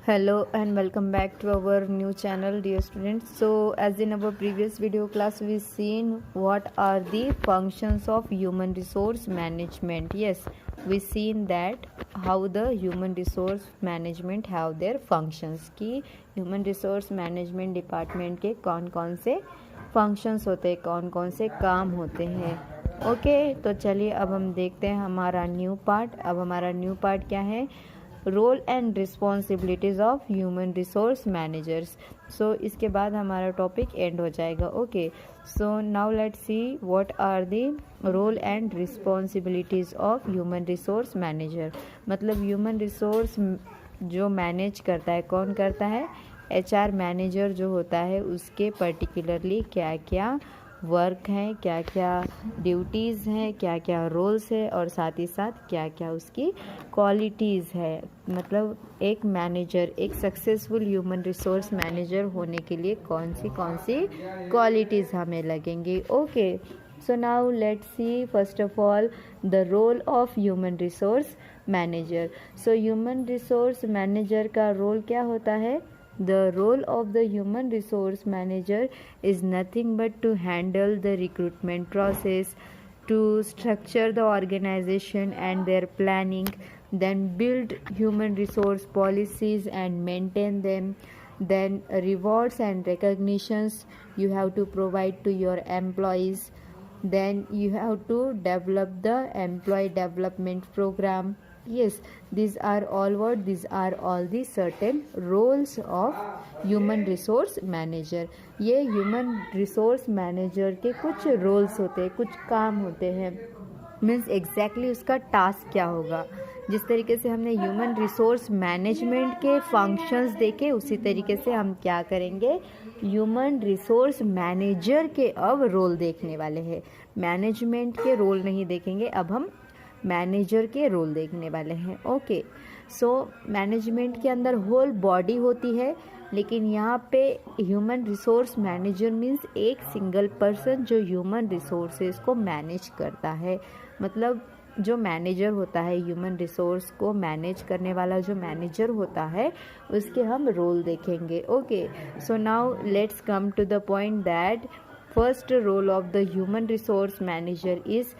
Hello and welcome back to our new channel, dear students. So as in our previous video class we seen what are the functions of human resource management. Yes, we seen that how the human resource management have their functions, कि human resource management department के कौन कौन से functions होते हैं, कौन कौन से काम होते हैं. ओके तो चलिए अब हम देखते हैं हमारा न्यू पार्ट. अब हमारा न्यू पार्ट क्या है? Role and responsibilities of human resource managers. So इसके बाद हमारा टॉपिक एंड हो जाएगा. Okay so now let's see what are the role and responsibilities of human resource manager. मतलब ह्यूमन रिसोर्स जो मैनेज करता है, कौन करता है? HR मैनेजर जो होता है उसके पर्टिकुलरली क्या क्या वर्क हैं, क्या क्या ड्यूटीज़ हैं, क्या क्या रोल्स है और साथ ही साथ क्या क्या उसकी क्वालिटीज़ है. मतलब एक मैनेजर, एक सक्सेसफुल ह्यूमन रिसोर्स मैनेजर होने के लिए कौन सी क्वालिटीज़ हमें लगेंगी. Okay so now let's see first of all the role of human resource manager. So human resource manager का रोल क्या होता है? The role of the human resource manager is nothing but to handle the recruitment process, to structure the organization and their planning, then build human resource policies and maintain them, then rewards and recognitions you have to provide to your employees, then you have to develop the employee development program. Yes, these are all the certain roles of human resource manager. ये human resource manager के कुछ roles होते हैं, कुछ काम होते हैं. Means exactly उसका टास्क क्या होगा. जिस तरीके से हमने ह्यूमन रिसोर्स मैनेजमेंट के फंक्शंस देखे उसी तरीके से हम क्या करेंगे, ह्यूमन रिसोर्स मैनेजर के अब रोल देखने वाले हैं. मैनेजमेंट के रोल नहीं देखेंगे, अब हम मैनेजर के रोल देखने वाले हैं. ओके सो मैनेजमेंट के अंदर होल बॉडी होती है, लेकिन यहाँ पे ह्यूमन रिसोर्स मैनेजर मीन्स एक सिंगल पर्सन जो ह्यूमन रिसोर्सेज को मैनेज करता है. मतलब जो मैनेजर होता है, ह्यूमन रिसोर्स को मैनेज करने वाला जो मैनेजर होता है उसके हम रोल देखेंगे. Okay so now let's come to the point that first role of the human resource manager is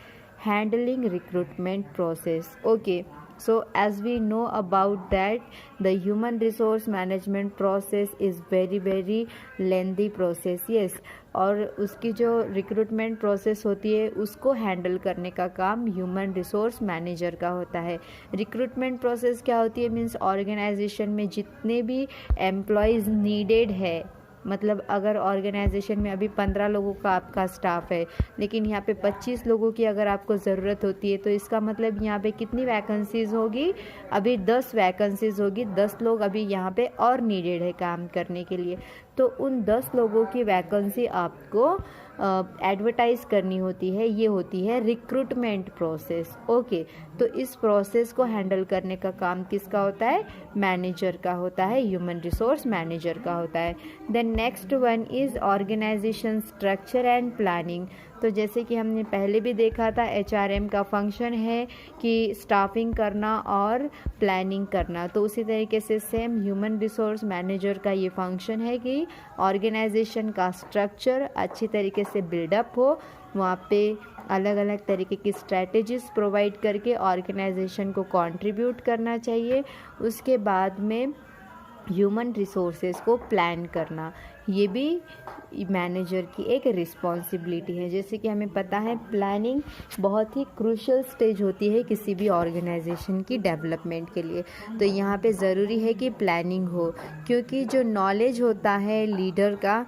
handling recruitment process. Okay, so as we know about that the human resource management process is very lengthy process. Yes, और उसकी जो recruitment process होती है उसको handle करने का काम human resource manager का होता है. रिक्रूटमेंट प्रोसेस क्या होती है? मीन्स ऑर्गेनाइजेशन में जितने भी एम्प्लॉयज़ नीडेड है, मतलब अगर ऑर्गेनाइजेशन में अभी 15 लोगों का आपका स्टाफ है लेकिन यहाँ पे 25 लोगों की अगर आपको ज़रूरत होती है तो इसका मतलब यहाँ पे कितनी वैकेंसीज़ होगी? अभी 10 वैकेंसीज़ होगी. 10 लोग अभी यहाँ पे और नीडेड है काम करने के लिए. तो उन 10 लोगों की वैकेंसी आपको एडवर्टाइज़ करनी होती है. ये होती है रिक्रूटमेंट प्रोसेस. ओके तो इस प्रोसेस को हैंडल करने का काम किसका होता है? मैनेजर का होता है, ह्यूमन रिसोर्स मैनेजर का होता है. Then next one is organisation structure and planning. तो जैसे कि हमने पहले भी देखा था HRM का फंक्शन है कि स्टाफिंग करना और प्लानिंग करना. तो उसी तरीके से सेम ह्यूमन रिसोर्स मैनेजर का ये फंक्शन है कि ऑर्गेनाइजेशन का स्ट्रक्चर अच्छी तरीके से बिल्डअप हो, वहाँ पे अलग अलग तरीके की स्ट्रैटेजीज प्रोवाइड करके ऑर्गेनाइजेशन को कंट्रीब्यूट करना चाहिए. उसके बाद में ह्यूमन रिसोर्सेज को प्लान करना, ये भी मैनेजर की एक रिस्पॉन्सिबिलिटी है. जैसे कि हमें पता है प्लानिंग बहुत ही क्रूशियल स्टेज होती है किसी भी ऑर्गेनाइजेशन की डेवलपमेंट के लिए. तो यहाँ पे ज़रूरी है कि प्लानिंग हो, क्योंकि जो नॉलेज होता है लीडर का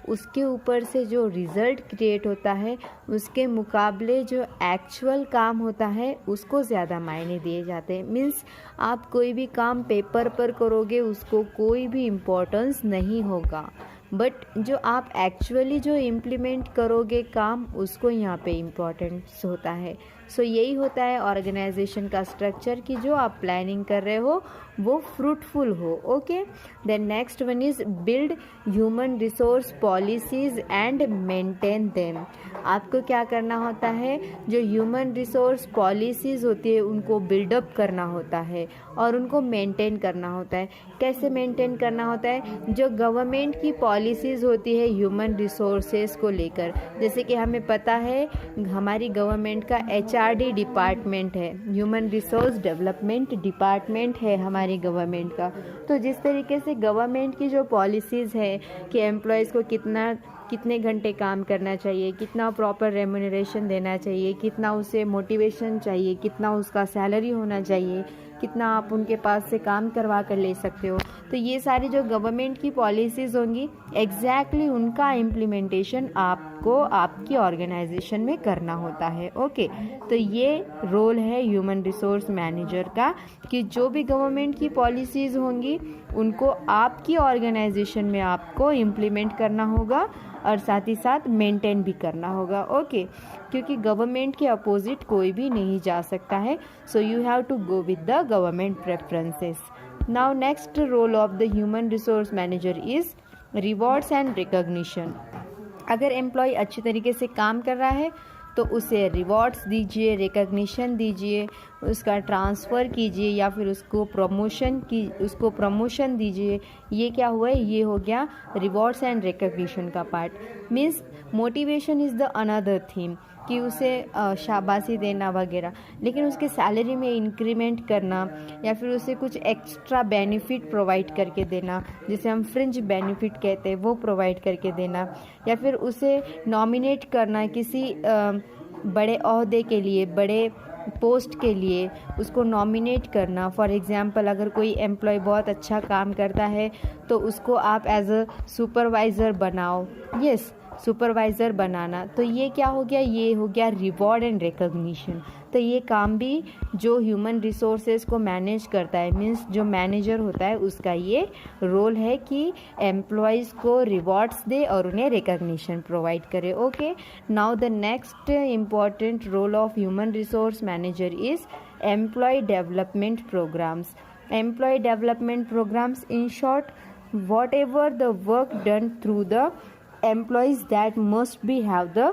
उसके ऊपर से जो रिज़ल्ट क्रिएट होता है उसके मुकाबले जो एक्चुअल काम होता है उसको ज़्यादा मायने दिए जाते हैं. मीन्स आप कोई भी काम पेपर पर करोगे उसको कोई भी इम्पोर्टेंस नहीं होगा, बट जो आप एक्चुअली जो इम्प्लीमेंट करोगे काम उसको यहाँ पे इम्पोर्टेंस होता है. सो यही होता है ऑर्गेनाइजेशन का स्ट्रक्चर कि जो आप प्लानिंग कर रहे हो वो फ्रूटफुल हो. Okay, then next one is build human resource policies and maintain them. आपको क्या करना होता है, जो ह्यूमन रिसोर्स पॉलिसीज होती है उनको बिल्डअप करना होता है और उनको मेंटेन करना होता है. कैसे मेंटेन करना होता है, जो गवर्नमेंट की पॉलिसीज होती है ह्यूमन रिसोर्सेज को लेकर, जैसे कि हमें पता है हमारी गवर्नमेंट का HRD डिपार्टमेंट है, ह्यूमन रिसोर्स डेवलपमेंट डिपार्टमेंट है हमारी गवर्नमेंट का. तो जिस तरीके से गवर्नमेंट की जो पॉलिसीज़ है कि एम्प्लॉयज़ को कितने घंटे काम करना चाहिए, कितना प्रॉपर रेम्यूनरेशन देना चाहिए, कितना उसे मोटिवेशन चाहिए, कितना उसका सैलरी होना चाहिए, कितना आप उनके पास से काम करवा कर ले सकते हो, तो ये सारी जो गवर्नमेंट की पॉलिसीज़ होंगी एग्जैक्टली उनका इम्प्लीमेंटेशन आपको आपकी ऑर्गेनाइजेशन में करना होता है. ओके, तो ये रोल है ह्यूमन रिसोर्स मैनेजर का कि जो भी गवर्नमेंट की पॉलिसीज़ होंगी उनको आपकी ऑर्गेनाइजेशन में आपको इम्प्लीमेंट करना होगा और साथ ही साथ मेंटेन भी करना होगा. ओके, क्योंकि गवर्नमेंट के अपोजिट कोई भी नहीं जा सकता है. So you have to go with the government preferences. Now next role of the human resource manager is rewards and recognition. अगर एम्प्लॉय अच्छी तरीके से काम कर रहा है तो उसे रिवॉर्ड्स दीजिए, रिकॉग्निशन दीजिए, उसका ट्रांसफ़र कीजिए या फिर उसको प्रमोशन दीजिए. ये क्या हुआ है, ये हो गया रिवॉर्ड्स एंड रिकॉग्निशन का part. Means motivation is the another theme कि उसे शाबाशी देना वगैरह, लेकिन उसके सैलरी में इंक्रीमेंट करना या फिर उसे कुछ एक्स्ट्रा बेनिफिट प्रोवाइड करके देना, जिसे हम फ्रिंज बेनिफिट कहते हैं, वो प्रोवाइड करके देना, या फिर उसे नॉमिनेट करना किसी बड़े ओहदे के लिए, बड़े पोस्ट के लिए उसको नॉमिनेट करना. फॉर एग्ज़ाम्पल अगर कोई एम्प्लॉय बहुत अच्छा काम करता है तो उसको आप एज अ सुपरवाइज़र बनाओ. यस, सुपरवाइज़र बनाना. तो ये क्या हो गया, ये हो गया रिवॉर्ड एंड रिकॉग्निशन. तो ये काम भी जो ह्यूमन रिसोर्सेज को मैनेज करता है, मीन्स जो मैनेजर होता है, उसका ये रोल है कि एम्प्लॉयज़ को रिवॉर्ड्स दे और उन्हें रिकॉग्निशन प्रोवाइड करे. Okay, now the next important role of human resource manager is employee development programmes. Employee development programmes, in short, whatever the work done through the employees that must be have the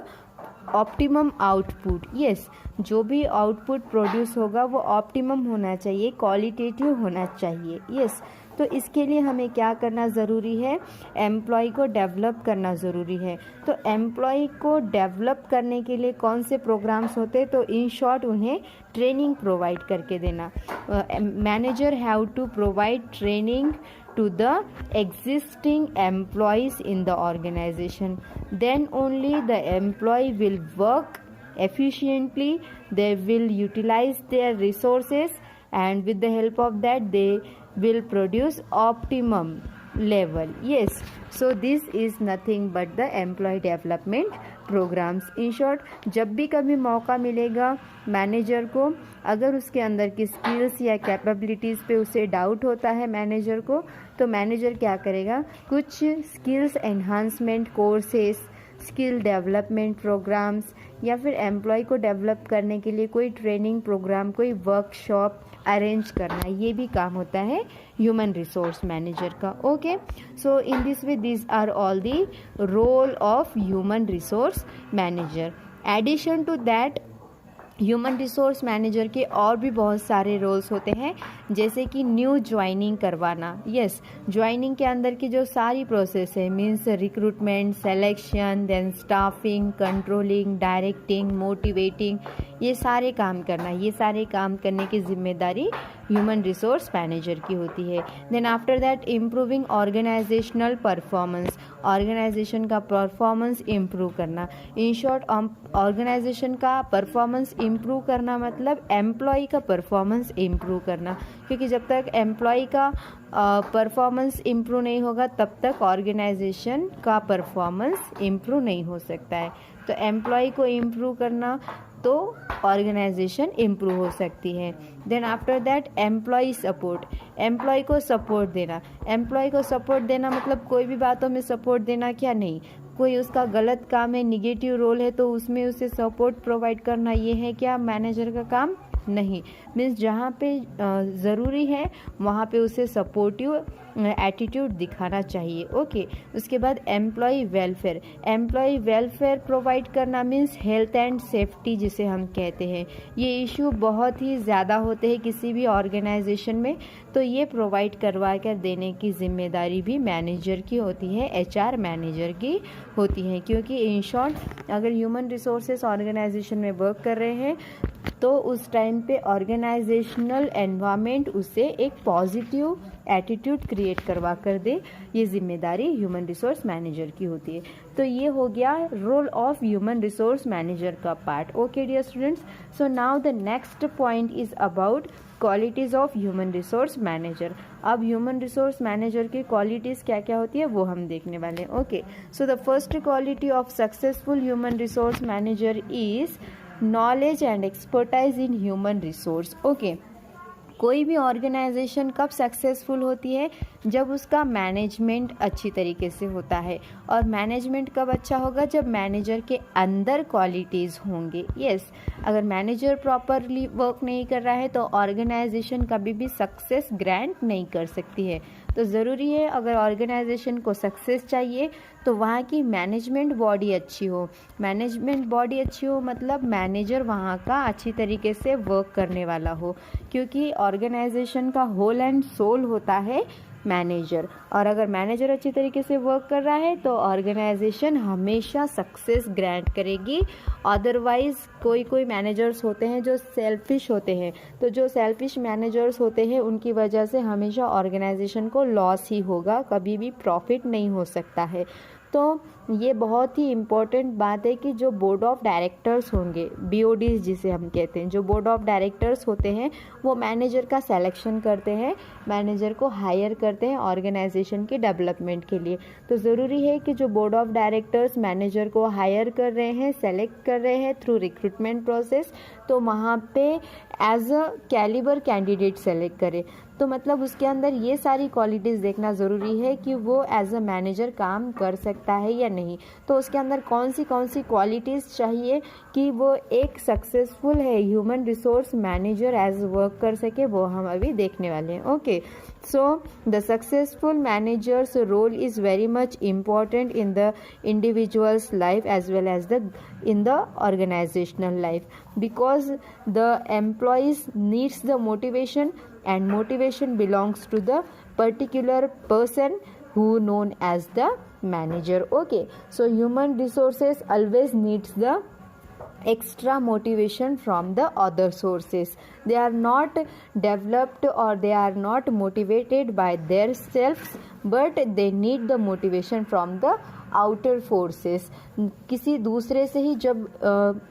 optimum output. Yes, जो भी output produce होगा वो optimum होना चाहिए, qualitative होना चाहिए. Yes, तो इसके लिए हमें क्या करना ज़रूरी है, एम्प्लॉय को डेवलप करना ज़रूरी है. तो एम्प्लॉय को डेवलप करने के लिए कौन से प्रोग्राम्स होते हैं, तो इन शॉर्ट उन्हें ट्रेनिंग प्रोवाइड करके देना. Manager have to provide training to the existing employees in the organization. Then only the employee will work efficiently, they will utilize their resources, and with the help of that they will produce optimum level. Yes, so this is nothing but the employee development programs. In short, जब भी कभी मौका मिलेगा manager को, अगर उसके अंदर की स्किल्स या कैपेबिलिटीज़ पे उसे डाउट होता है मैनेजर को, तो मैनेजर क्या करेगा, कुछ skills enhancement courses, skill development programmes या फिर एम्प्लॉय को डेवलप करने के लिए कोई ट्रेनिंग प्रोग्राम, कोई वर्कशॉप अरेंज करना, ये भी काम होता है ह्यूमन रिसोर्स मैनेजर का. Okay, so in this way this are all the role of human resource manager. Addition to that, human resource manager के और भी बहुत सारे रोल्स होते हैं, जैसे कि न्यू ज्वाइनिंग करवाना. यस, ज्वाइनिंग के अंदर की जो सारी प्रोसेस है, means recruitment, selection, then staffing, controlling, directing, motivating, ये सारे काम करना, ये सारे काम करने की जिम्मेदारी ह्यूमन रिसोर्स मैनेजर की होती है. Then after that improving organisational performance, organisation का परफॉर्मेंस इम्प्रूव करना. इन शॉर्ट, ऑर्गेनाइजेशन का परफॉर्मेंस इम्प्रूव करना मतलब एम्प्लॉय का परफॉर्मेंस इम्प्रूव करना, क्योंकि जब तक एम्प्लॉय का परफॉर्मेंस इम्प्रूव नहीं होगा तब तक ऑर्गेनाइजेशन का परफॉर्मेंस इम्प्रूव नहीं हो सकता है. तो एम्प्लॉय को इम्प्रूव करना तो ऑर्गेनाइजेशन इम्प्रूव हो सकती है. Then after that employee support, employee को सपोर्ट देना. एम्प्लॉय को सपोर्ट देना मतलब कोई भी बातों में सपोर्ट देना क्या नहीं, कोई उसका गलत काम है, निगेटिव रोल है, तो उसमें उसे सपोर्ट प्रोवाइड करना ये है क्या मैनेजर का काम? नहीं। मीन्स जहाँ पे ज़रूरी है वहाँ पे उसे सपोर्टिव एटीट्यूड दिखाना चाहिए। ओके, उसके बाद एम्प्लॉय वेलफेयर प्रोवाइड करना मीन्स हेल्थ एंड सेफ्टी जिसे हम कहते हैं। ये इशू बहुत ही ज़्यादा होते हैं किसी भी ऑर्गेनाइजेशन में, तो ये प्रोवाइड करवा कर देने की जिम्मेदारी भी मैनेजर की होती है, एचआर मैनेजर की होती है। क्योंकि इन शॉर्ट अगर ह्यूमन रिसोर्सेस ऑर्गेनाइजेशन में वर्क कर रहे हैं तो उस टाइम पे ऑर्गेनाइजेशनल एनवायरनमेंट उसे एक पॉजिटिव एटीट्यूड क्रिएट करवा कर दे, ये जिम्मेदारी ह्यूमन रिसोर्स मैनेजर की होती है। तो ये हो गया role of human resource manager का part. Okay dear students, so now the next point is about qualities of human resource manager. अब ह्यूमन रिसोर्स मैनेजर की क्वालिटीज़ क्या क्या होती है वो हम देखने वाले हैं। Okay, so the first quality of successful human resource manager is knowledge and expertise in human resource. Okay, कोई भी ऑर्गेनाइजेशन कब सक्सेसफुल होती है? जब उसका मैनेजमेंट अच्छी तरीके से होता है। और मैनेजमेंट कब अच्छा होगा? जब मैनेजर के अंदर क्वालिटीज़ होंगे। यस, अगर मैनेजर प्रॉपरली वर्क नहीं कर रहा है तो ऑर्गेनाइजेशन कभी भी सक्सेस ग्रांट नहीं कर सकती है। तो ज़रूरी है अगर ऑर्गेनाइजेशन को सक्सेस चाहिए तो वहाँ की मैनेजमेंट बॉडी अच्छी हो। मैनेजमेंट बॉडी अच्छी हो मतलब मैनेजर वहाँ का अच्छी तरीके से वर्क करने वाला हो, क्योंकि ऑर्गेनाइजेशन का होल एंड सोल होता है मैनेजर। और अगर मैनेजर अच्छी तरीके से वर्क कर रहा है तो ऑर्गेनाइजेशन हमेशा सक्सेस ग्रांट करेगी। अदरवाइज़ कोई मैनेजर्स होते हैं जो सेल्फिश होते हैं, तो जो सेल्फिश मैनेजर्स होते हैं उनकी वजह से हमेशा ऑर्गेनाइजेशन को लॉस ही होगा, कभी भी प्रॉफिट नहीं हो सकता है। तो ये बहुत ही इम्पोर्टेंट बात है कि जो बोर्ड ऑफ डायरेक्टर्स होंगे, BODs जिसे हम कहते हैं, जो बोर्ड ऑफ डायरेक्टर्स होते हैं वो मैनेजर का सिलेक्शन करते हैं, मैनेजर को हायर करते हैं ऑर्गेनाइजेशन के डेवलपमेंट के लिए। तो ज़रूरी है कि जो बोर्ड ऑफ डायरेक्टर्स मैनेजर को हायर कर रहे हैं, सेलेक्ट कर रहे हैं थ्रू रिक्रूटमेंट प्रोसेस, तो वहाँ पे as a calibre candidate select करें। तो मतलब उसके अंदर ये सारी क्वालिटीज़ देखना ज़रूरी है कि वो एज अ मैनेजर काम कर सकता है या नहीं। तो उसके अंदर कौन सी क्वालिटीज़ चाहिए कि वो एक सक्सेसफुल है human resource manager as work कर सके, वो हम अभी देखने वाले हैं। Okay, so the successful manager's role is very much important in the individual's life as well as the in the organizational life, because the employees needs the motivation and motivation belongs to the particular person who known as the manager. Okay, so human resources always needs the extra motivation from the other sources. They are not developed or they are not motivated by themselves, but they need the motivation from the outer forces. किसी दूसरे से ही जब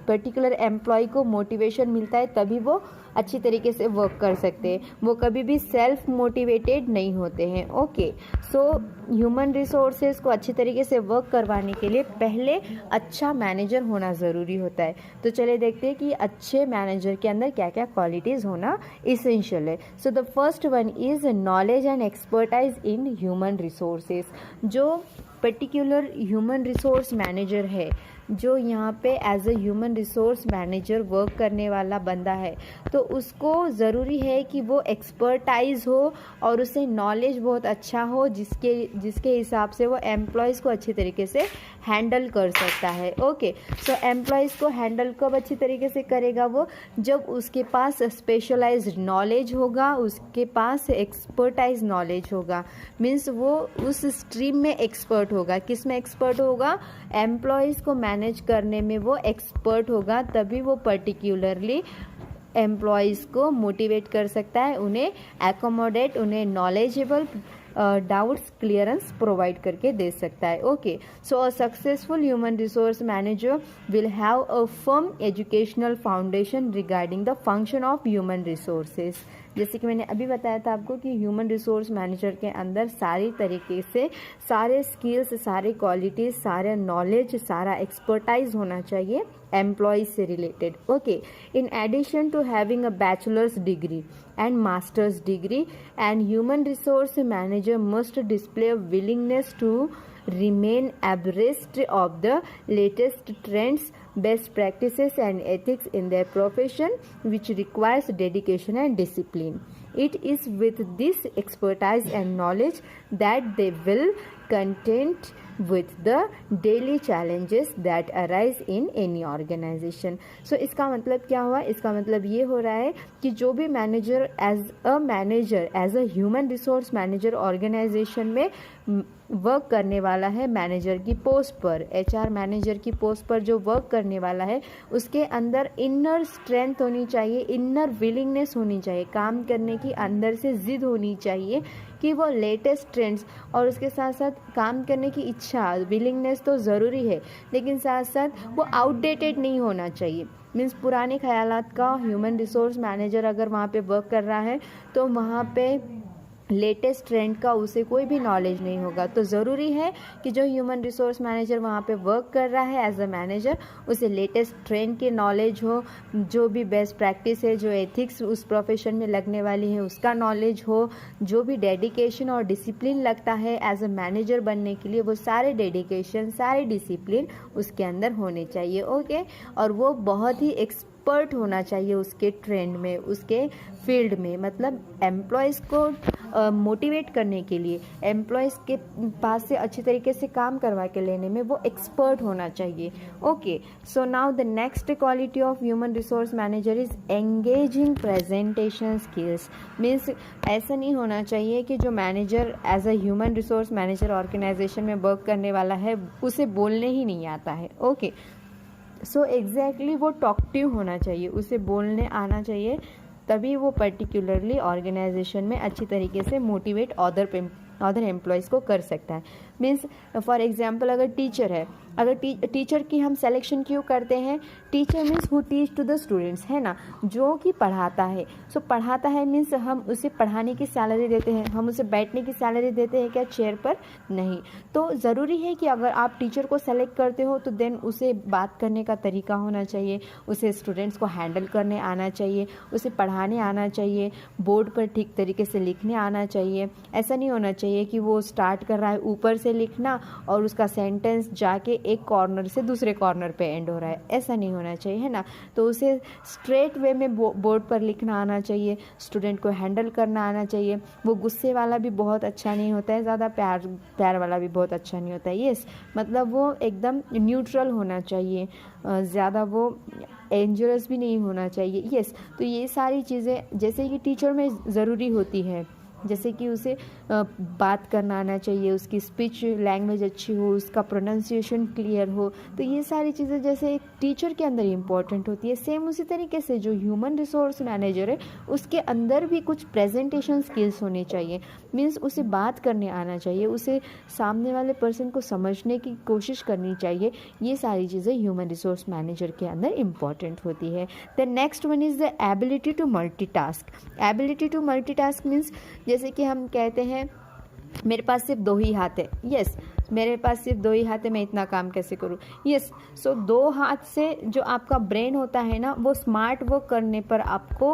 particular employ को motivation मिलता है तभी वो अच्छी तरीके से वर्क कर सकते हैं, वो कभी भी सेल्फ मोटिवेटेड नहीं होते हैं। ओके, सो ह्यूमन रिसोर्सेज को अच्छी तरीके से वर्क करवाने के लिए पहले अच्छा मैनेजर होना ज़रूरी होता है। तो चलिए देखते हैं कि अच्छे मैनेजर के अंदर क्या क्या क्वालिटीज़ होना इसेंशियल है। So the first one is knowledge and expertise in human resources. जो पर्टिकुलर ह्यूमन रिसोर्स मैनेजर है, जो यहाँ पे as a human resource manager work करने वाला बंदा है, तो उसको ज़रूरी है कि वो एक्सपर्टाइज हो और उसे नॉलेज बहुत अच्छा हो, जिसके हिसाब से वो एम्प्लॉयज़ को अच्छी तरीके से हैंडल कर सकता है। ओके, सो एम्प्लॉयज़ को हैंडल कब अच्छी तरीके से करेगा वो? जब उसके पास स्पेशलाइज्ड नॉलेज होगा, उसके पास एक्सपर्टाइज नॉलेज होगा, मीन्स वो उस स्ट्रीम में एक्सपर्ट होगा। किस में एक्सपर्ट होगा? एम्प्लॉयज़ को मैनेज करने में वो एक्सपर्ट होगा, तभी वो पर्टिकुलरली एम्प्लॉयज़ को मोटिवेट कर सकता है, उन्हें एकोमोडेट, उन्हें नॉलेजेबल डाउट्स क्लियरेंस प्रोवाइड करके दे सकता है। Okay, so a successful human resource manager will have a firm educational foundation regarding the function of human resources. जैसे कि मैंने अभी बताया था आपको कि ह्यूमन रिसोर्स मैनेजर के अंदर सारी तरीके से सारे स्किल्स, सारे क्वालिटीज, सारा नॉलेज, सारा एक्सपर्टाइज होना चाहिए एम्प्लॉयज से related. Okay, in addition to having a bachelor's degree and master's degree, and human resource manager must display a willingness to remain abreast of the latest trends, best practices and ethics in their profession, which requires dedication and discipline. It is with this expertise and knowledge that they will contend with the daily challenges that arise in any organization. So इसका मतलब क्या हुआ? इसका मतलब ये हो रहा है कि जो भी manager as a human resource manager organisation में वर्क करने वाला है, मैनेजर की पोस्ट पर, एचआर मैनेजर की पोस्ट पर जो वर्क करने वाला है, उसके अंदर इनर स्ट्रेंथ होनी चाहिए, इनर विलिंगनेस होनी चाहिए, काम करने की अंदर से जिद होनी चाहिए कि वो लेटेस्ट ट्रेंड्स, और उसके साथ साथ काम करने की इच्छा, विलिंगनेस तो ज़रूरी है, लेकिन साथ साथ वो आउटडेटेड नहीं होना चाहिए. मीन्स पुराने ख्यालात का ह्यूमन रिसोर्स मैनेजर अगर वहाँ पे वर्क कर रहा है तो वहाँ पे लेटेस्ट ट्रेंड का उसे कोई भी नॉलेज नहीं होगा. तो ज़रूरी है कि जो ह्यूमन रिसोर्स मैनेजर वहाँ पे वर्क कर रहा है एज अ मैनेजर, उसे लेटेस्ट ट्रेंड की नॉलेज हो, जो भी बेस्ट प्रैक्टिस है, जो एथिक्स उस प्रोफेशन में लगने वाली है उसका नॉलेज हो, जो भी डेडिकेशन और डिसिप्लिन लगता है एज अ मैनेजर बनने के लिए, वो सारे डेडिकेशन, सारे डिसिप्लिन उसके अंदर होने चाहिए. ओके, और वो बहुत ही एक्सपर्ट होना चाहिए उसके ट्रेंड में, उसके फील्ड में. मतलब एम्प्लॉयज़ को मोटिवेट करने के लिए, एम्प्लॉयज़ के पास से अच्छी तरीके से काम करवा के लेने में वो एक्सपर्ट होना चाहिए. Okay, so now the next quality of human resource manager is engaging presentation skills. Means ऐसा नहीं होना चाहिए कि जो manager as a human resource manager organisation में वर्क करने वाला है उसे बोलने ही नहीं आता है. ओके, सो एग्जैक्टली वो टॉकटिव होना चाहिए, उसे बोलने आना चाहिए, तभी वो पर्टिकुलरली ऑर्गेनाइजेशन में अच्छी तरीके से मोटिवेट अदर एम्प्लॉयज़ को कर सकता है. मीन्स फॉर एग्जांपल अगर टीचर है, अगर टीचर की हम सिलेक्शन क्यों करते हैं? Teacher means who teach to the students, है ना, जो कि पढ़ाता है. सो पढ़ाता है मीन्स हम उसे पढ़ाने की सैलरी देते हैं, हम उसे बैठने की सैलरी देते हैं क्या चेयर पर? नहीं. तो ज़रूरी है कि अगर आप टीचर को सेलेक्ट करते हो तो देन उसे बात करने का तरीका होना चाहिए, उसे स्टूडेंट्स को हैंडल करने आना चाहिए, उसे पढ़ाने आना चाहिए, बोर्ड पर ठीक तरीके से लिखने आना चाहिए. ऐसा नहीं होना चाहिए कि वो स्टार्ट कर रहा है ऊपर से लिखना और उसका सेंटेंस जाके एक कॉर्नर से दूसरे कॉर्नर पे एंड हो रहा है. ऐसा नहीं होना चाहिए, है ना. तो उसे स्ट्रेट वे में बोर्ड पर लिखना आना चाहिए, स्टूडेंट को हैंडल करना आना चाहिए. वो गुस्से वाला भी बहुत अच्छा नहीं होता है, ज़्यादा प्यार वाला भी बहुत अच्छा नहीं होता है. यस, मतलब वो एकदम न्यूट्रल होना चाहिए, ज़्यादा वो एंजरस भी नहीं होना चाहिए. यस, तो ये सारी चीज़ें जैसे कि टीचर में ज़रूरी होती है, जैसे कि उसे बात करना आना चाहिए, उसकी स्पीच लैंग्वेज अच्छी हो, उसका प्रोनाउंसिएशन क्लियर हो. तो ये सारी चीज़ें जैसे एक टीचर के अंदर इम्पॉर्टेंट होती है, सेम उसी तरीके से जो ह्यूमन रिसोर्स मैनेजर है उसके अंदर भी कुछ प्रेजेंटेशन स्किल्स होने चाहिए. मीन्स उसे बात करने आना चाहिए, उसे सामने वाले पर्सन को समझने की कोशिश करनी चाहिए. ये सारी चीज़ें ह्यूमन रिसोर्स मैनेजर के अंदर इम्पॉर्टेंट होती है. The next one is the ability to multitask. Ability to multitask means जैसे कि हम कहते हैं मेरे पास सिर्फ 2 ही हाथ है. यस, मेरे पास सिर्फ 2 ही हाथ है, मैं इतना काम कैसे करूँ? यस, सो 2 हाथ से जो आपका ब्रेन होता है ना, वो स्मार्ट वर्क करने पर आपको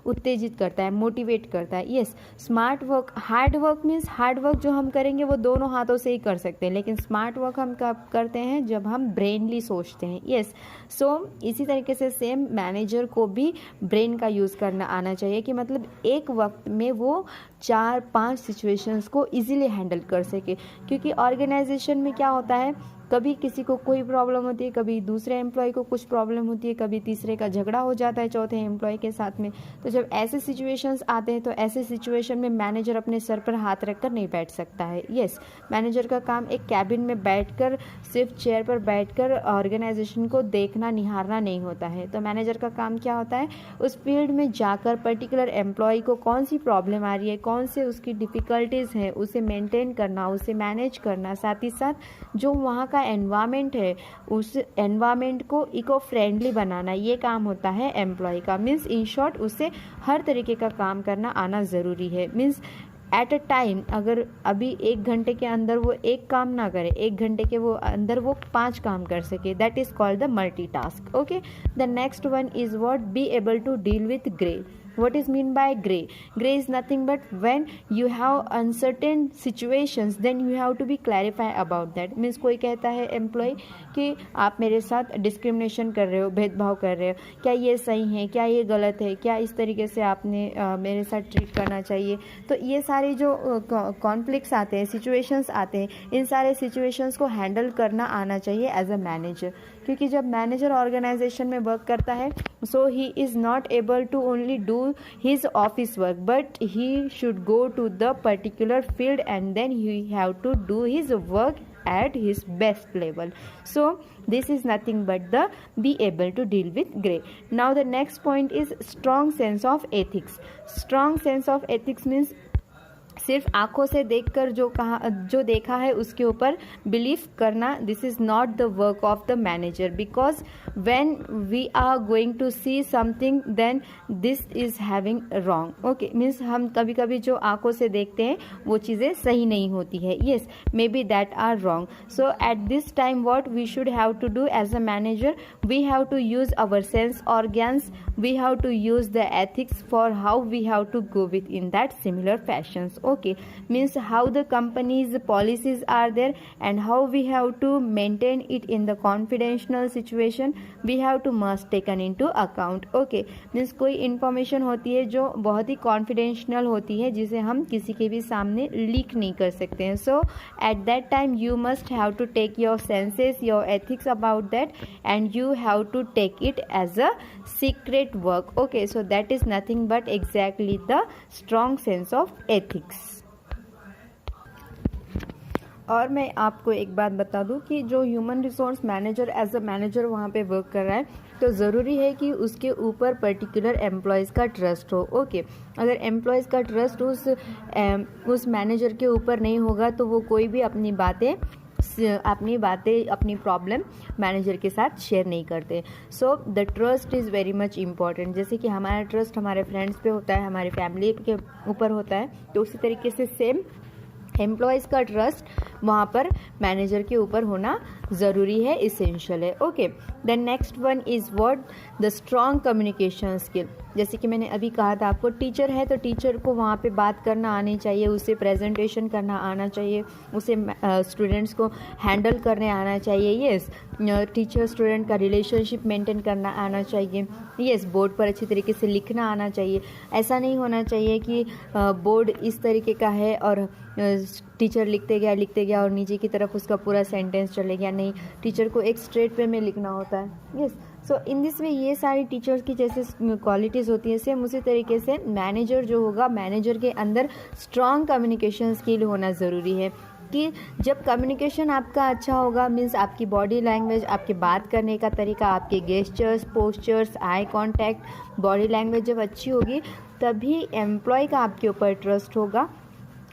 उत्तेजित करता है, मोटिवेट करता है. Yes, smart work. Hard work means hard work जो हम करेंगे वो दोनों हाथों से ही कर सकते हैं, लेकिन स्मार्ट वर्क हम कब करते हैं? जब हम ब्रेनली सोचते हैं. यस, सो इसी तरीके से सेम मैनेजर को भी ब्रेन का यूज़ करना आना चाहिए कि मतलब एक वक्त में वो 4-5 सिचुएशंस को इजीली हैंडल कर सके. क्योंकि ऑर्गेनाइजेशन में क्या होता है, कभी किसी को कोई प्रॉब्लम होती है, कभी दूसरे एम्प्लॉय को कुछ प्रॉब्लम होती है, कभी तीसरे का झगड़ा हो जाता है चौथे एम्प्लॉय के साथ में. तो जब ऐसे सिचुएशंस आते हैं तो ऐसे सिचुएशन में मैनेजर अपने सर पर हाथ रखकर नहीं बैठ सकता है. यस, मैनेजर का काम एक कैबिन में बैठकर, सिर्फ चेयर पर बैठकर ऑर्गेनाइजेशन को देखना, निहारना नहीं होता है. तो मैनेजर का काम क्या होता है? उस फील्ड में जाकर पर्टिकुलर एम्प्लॉय को कौन सी प्रॉब्लम आ रही है, कौन से उसकी डिफ़िकल्टीज़ हैं, उसे मेंटेन करना, उसे मैनेज करना, साथ ही साथ जो वहाँ का एनवायरनमेंट है उस एनवायरनमेंट को इको फ्रेंडली बनाना, ये काम होता है एम्प्लॉय का। मीन्स इन शॉर्ट उसे हर तरीके का काम करना आना ज़रूरी है। मीन्स एट अ टाइम अगर अभी 1 घंटे के अंदर वो एक काम ना करे, 1 घंटे के वो अंदर वो 5 काम कर सके, that is called the multitask. Okay, the next one is what, be able to deal with grey. What is mean by gray? Gray is nothing but when you have uncertain situations, then you have to be clarify about that. Means कोई कहता है employ कि आप मेरे साथ discrimination कर रहे हो, भेदभाव कर रहे हो, क्या ये सही है, क्या ये गलत है, क्या इस तरीके से आपने मेरे साथ ट्रीट करना चाहिए। तो ये सारे जो कॉन्फ्लिक्ट्स आते हैं, सिचुएशंस आते हैं, इन सारे सिचुएशंस को हैंडल करना आना चाहिए एज अ मैनेजर। क्योंकि जब मैनेजर ऑर्गेनाइजेशन में वर्क करता है, so he is not able to only do his office work, but he should go to the particular field and then he have to do his work at his best level. So this is nothing but the be able to deal with gray. Now the next point is strong sense of ethics. Strong sense of ethics means सिर्फ आंखों से देखकर जो देखा है उसके ऊपर believe करना, this is not the work of the manager, because when we are going to see something then this is having wrong. Okay, means हम कभी कभी जो आंखों से देखते हैं वो चीज़ें सही नहीं होती है, yes may be that are wrong. So at this time what we should have to do as a manager, we have to use our sense organs, we have to use the ethics for how we have to go with in that similar fashions. Okay, means how the company's policies are there and how we have to maintain it in the confidential situation, we have to must taken into account. Okay, means कोई information होती है जो बहुत ही confidential होती है, जिसे हम किसी के भी सामने लीक नहीं कर सकते हैं। So at that time you must have to take your senses, your ethics about that, and you have to take it as a secret work. Okay, so that is nothing but exactly the strong sense of ethics. और मैं आपको एक बात बता दूं कि जो human resource manager as a manager वहाँ पे वर्क कर रहा है, तो ज़रूरी है कि उसके ऊपर पर्टिकुलर एम्प्लॉयज़ का ट्रस्ट हो। ओके, अगर एम्प्लॉयज़ का ट्रस्ट उस मैनेजर के ऊपर नहीं होगा तो वो कोई भी अपनी बातें अपनी प्रॉब्लम मैनेजर के साथ शेयर नहीं करते। So the trust is very much important. जैसे कि हमारा ट्रस्ट हमारे फ्रेंड्स पे होता है, हमारी फैमिली के ऊपर होता है, तो उसी तरीके से सेम एम्प्लॉयज़ का ट्रस्ट वहाँ पर मैनेजर के ऊपर होना ज़रूरी है, इसेंशियल है। Okay, the next one is what, the strong communication skill. जैसे कि मैंने अभी कहा था आपको, टीचर है तो टीचर को वहाँ पे बात करना आनी चाहिए, उसे प्रेजेंटेशन करना आना चाहिए, उसे स्टूडेंट्स को हैंडल करने आना चाहिए। येस, टीचर स्टूडेंट का रिलेशनशिप मेंटेन करना आना चाहिए। येस, बोर्ड पर अच्छी तरीके से लिखना आना चाहिए। ऐसा नहीं होना चाहिए कि बोर्ड इस तरीके का है और टीचर लिखते गया और नीचे की तरफ उसका पूरा सेंटेंस चले गया। नहीं, टीचर को एक स्ट्रेट वे में लिखना होता है। यस, सो इन दिस वे ये सारी टीचर्स की जैसे क्वालिटीज़ होती है, सेम उसी तरीके से मैनेजर जो होगा, मैनेजर के अंदर स्ट्रॉन्ग कम्युनिकेशन स्किल होना ज़रूरी है। कि जब कम्युनिकेशन आपका अच्छा होगा, मीन्स आपकी बॉडी लैंग्वेज, आपके बात करने का तरीका, आपके gestures, postures, eye contact, body language जब अच्छी होगी, तभी एम्प्लॉय का आपके ऊपर ट्रस्ट होगा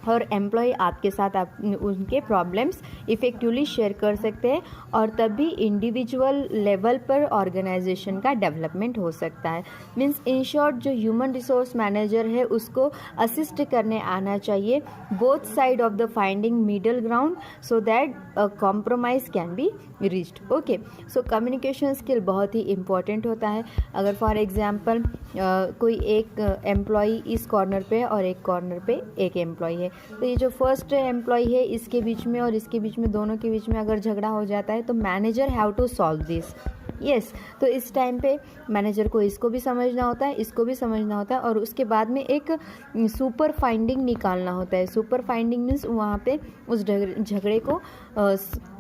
और एम्प्लॉय आपके साथ उनके प्रॉब्लम्स इफ़ेक्टिवली शेयर कर सकते हैं, और तभी इंडिविजुअल लेवल पर ऑर्गेनाइजेशन का डेवलपमेंट हो सकता है। मीन्स इन शॉर्ट, जो ह्यूमन रिसोर्स मैनेजर है उसको असिस्ट करने आना चाहिए both side of the finding middle ground, so that a compromise can be reached. Okay, so communication skill बहुत ही इम्पॉर्टेंट होता है। अगर फॉर एग्जांपल कोई एक एम्प्लॉय इस कॉर्नर पे और एक कॉर्नर पे एक एम्प्लॉय है, तो ये जो फर्स्ट एम्प्लॉय है इसके बीच में और इसके बीच में, दोनों के बीच में अगर झगड़ा हो जाता है तो manager have to solve this. Yes, तो इस टाइम पे मैनेजर को इसको भी समझना होता है, इसको भी समझना होता है, और उसके बाद में एक सुपर फाइंडिंग निकालना होता है। सुपर फाइंडिंग मीन्स वहाँ पे उस झगड़े को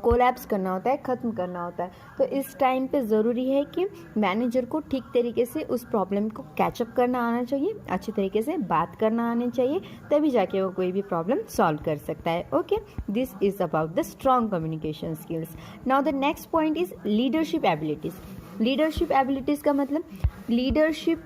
कोलैप्स करना होता है, ख़त्म करना होता है। तो इस टाइम पे ज़रूरी है कि मैनेजर को ठीक तरीके से उस प्रॉब्लम को कैचअप करना आना चाहिए, अच्छी तरीके से बात करना आनी चाहिए, तभी जाके वो कोई भी प्रॉब्लम सॉल्व कर सकता है। Okay, this is about the strong communication skills. Now the next point is leadership abilities. Leadership abilities का मतलब, लीडरशिप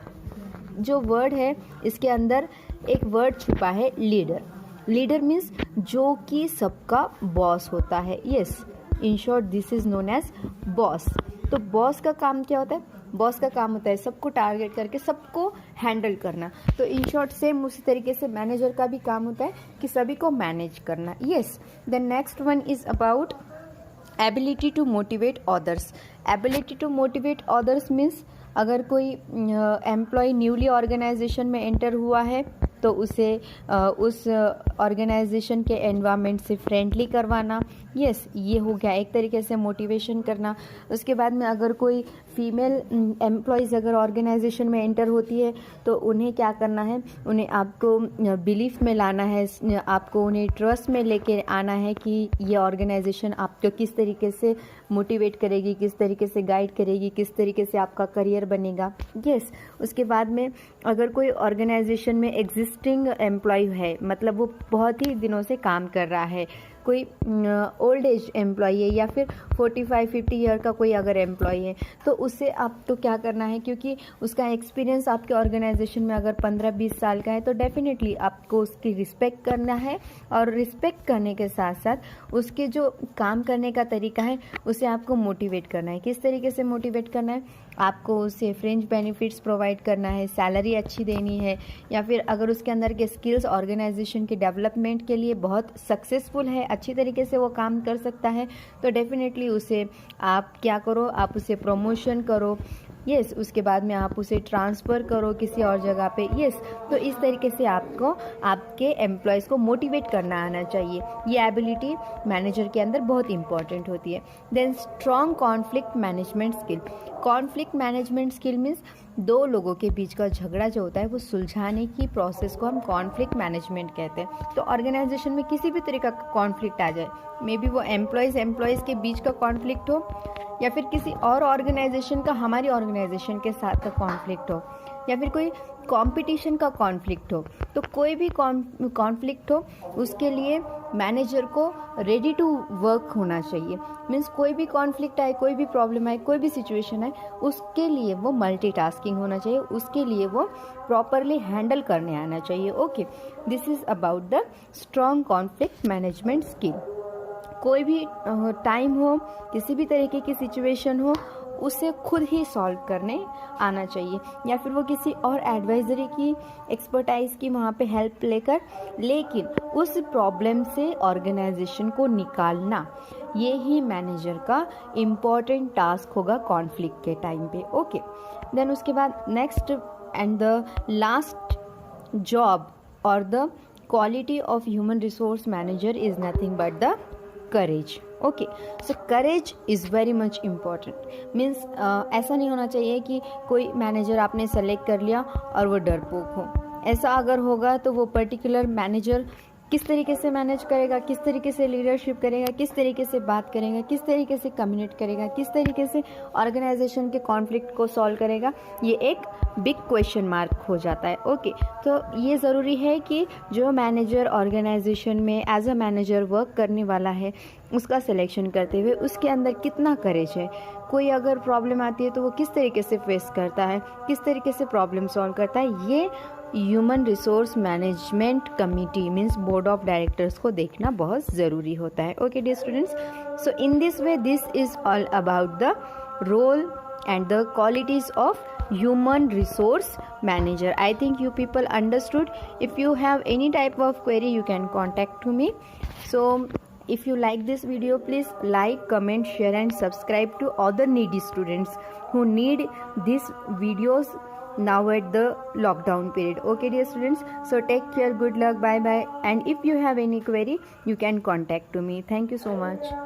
जो वर्ड है इसके अंदर एक वर्ड छुपा है, लीडर। लीडर मीन्स जो कि सबका बॉस होता है। Yes, in short this is known as boss. तो बॉस का काम क्या होता है? बॉस का काम होता है सबको टारगेट करके सबको हैंडल करना। तो इन शॉर्ट सेम उसी तरीके से मैनेजर का भी काम होता है कि सभी को मैनेज करना। Yes, the next one is about ability to motivate others. Ability to motivate others means अगर कोई एम्प्लॉय न्यूली ऑर्गेनाइजेशन में एंटर हुआ है तो उसे उस ऑर्गेनाइजेशन के एनवायरनमेंट से फ्रेंडली करवाना। यस, ये हो गया एक तरीके से मोटिवेशन करना। उसके बाद में अगर कोई फीमेल एम्प्लॉयज़ अगर ऑर्गेनाइजेशन में एंटर होती है तो उन्हें क्या करना है, उन्हें आपको बिलीफ में लाना है, आपको उन्हें ट्रस्ट में लेके आना है कि ये ऑर्गेनाइजेशन आपको किस तरीके से मोटिवेट करेगी, किस तरीके से गाइड करेगी, किस तरीके से आपका करियर बनेगा। यस, उसके बाद में अगर कोई ऑर्गेनाइजेशन में एग्जिस्टिंग एम्प्लॉय है, मतलब वो बहुत ही दिनों से काम कर रहा है, कोई ओल्ड एज एम्प्लॉय है या फिर 45-50 ईयर का कोई अगर एम्प्लॉय है, तो उससे आप तो क्या करना है, क्योंकि उसका एक्सपीरियंस आपके ऑर्गेनाइजेशन में अगर 15-20 साल का है तो डेफिनेटली आपको उसकी रिस्पेक्ट करना है। और रिस्पेक्ट करने के साथ साथ उसके जो काम करने का तरीका है उसे आपको मोटिवेट करना है। किस तरीके से मोटिवेट करना है? आपको उसे फ्रिंज बेनिफिट्स प्रोवाइड करना है, सैलरी अच्छी देनी है, या फिर अगर उसके अंदर के स्किल्स ऑर्गेनाइजेशन के डेवलपमेंट के लिए बहुत सक्सेसफुल है, अच्छी तरीके से वो काम कर सकता है, तो डेफिनेटली उसे आप क्या करो, आप उसे प्रमोशन करो। यस, उसके बाद में आप उसे ट्रांसफ़र करो किसी और जगह पे। यस, तो इस तरीके से आपको आपके एम्प्लॉयज़ को मोटिवेट करना आना चाहिए। ये एबिलिटी मैनेजर के अंदर बहुत इंपॉर्टेंट होती है। Then strong conflict management skill. Conflict management skill means दो लोगों के बीच का झगड़ा जो होता है वो सुलझाने की प्रोसेस को हम कॉन्फ्लिक्ट मैनेजमेंट कहते हैं। तो ऑर्गेनाइजेशन में किसी भी तरीके का कॉन्फ्लिक्ट आ जाए, मे बी वो एम्प्लॉयज़ के बीच का कॉन्फ्लिक्ट हो या फिर किसी और ऑर्गेनाइजेशन का हमारी ऑर्गेनाइजेशन के साथ का कॉन्फ्लिक्ट हो, या फिर कोई कंपटीशन का कॉन्फ्लिक्ट हो, तो कोई भी कॉन्फ्लिक्ट हो उसके लिए मैनेजर को रेडी टू वर्क होना चाहिए। मीन्स कोई भी कॉन्फ्लिक्ट आए, कोई भी प्रॉब्लम आए, कोई भी सिचुएशन आए, उसके लिए वो मल्टीटास्किंग होना चाहिए, उसके लिए वो प्रॉपरली हैंडल करने आना चाहिए। Okay, this is about the strong conflict management skill. कोई भी टाइम हो, किसी भी तरीके की सिचुएशन हो, उसे खुद ही सॉल्व करने आना चाहिए, या फिर वो किसी और एडवाइजरी की एक्सपर्टाइज की वहाँ पे हेल्प लेकर, लेकिन उस प्रॉब्लम से ऑर्गेनाइजेशन को निकालना, ये ही मैनेजर का इम्पॉर्टेंट टास्क होगा कॉन्फ्लिक्ट के टाइम पे। ओके, देन उसके बाद next and the last job और the quality of human resource manager is nothing but the courage. Okay, so courage is very much important. Means ऐसा नहीं होना चाहिए कि कोई मैनेजर आपने सेलेक्ट कर लिया और वो डरपोक हो। ऐसा अगर होगा तो वो पर्टिकुलर मैनेजर किस तरीके से मैनेज करेगा, किस तरीके से लीडरशिप करेगा, किस तरीके से बात करेगा, किस तरीके से कम्युनिकेट करेगा, किस तरीके से ऑर्गेनाइजेशन के कॉन्फ्लिक्ट को सॉल्व करेगा, ये एक बिग क्वेश्चन मार्क हो जाता है। ओके, तो ये ज़रूरी है कि जो मैनेजर ऑर्गेनाइजेशन में एज अ मैनेजर वर्क करने वाला है उसका सिलेक्शन करते हुए उसके अंदर कितना करेज है। कोई अगर प्रॉब्लम आती है तो वो किस तरीके से फेस करता है, किस तरीके से प्रॉब्लम सॉल्व करता है, ये human resource management committee means board of directors को देखना बहुत ज़रूरी होता है। Okay dear students, so in this way this is all about the role and the qualities of human resource manager. I think you people understood. If you have any type of query you can contact to me. So if you like this video, please like, comment, share and subscribe to other needy students who need these videos now at the lockdown period. Okay dear students, so take care, good luck, bye bye, and if you have any query you can contact to me. Thank you so much.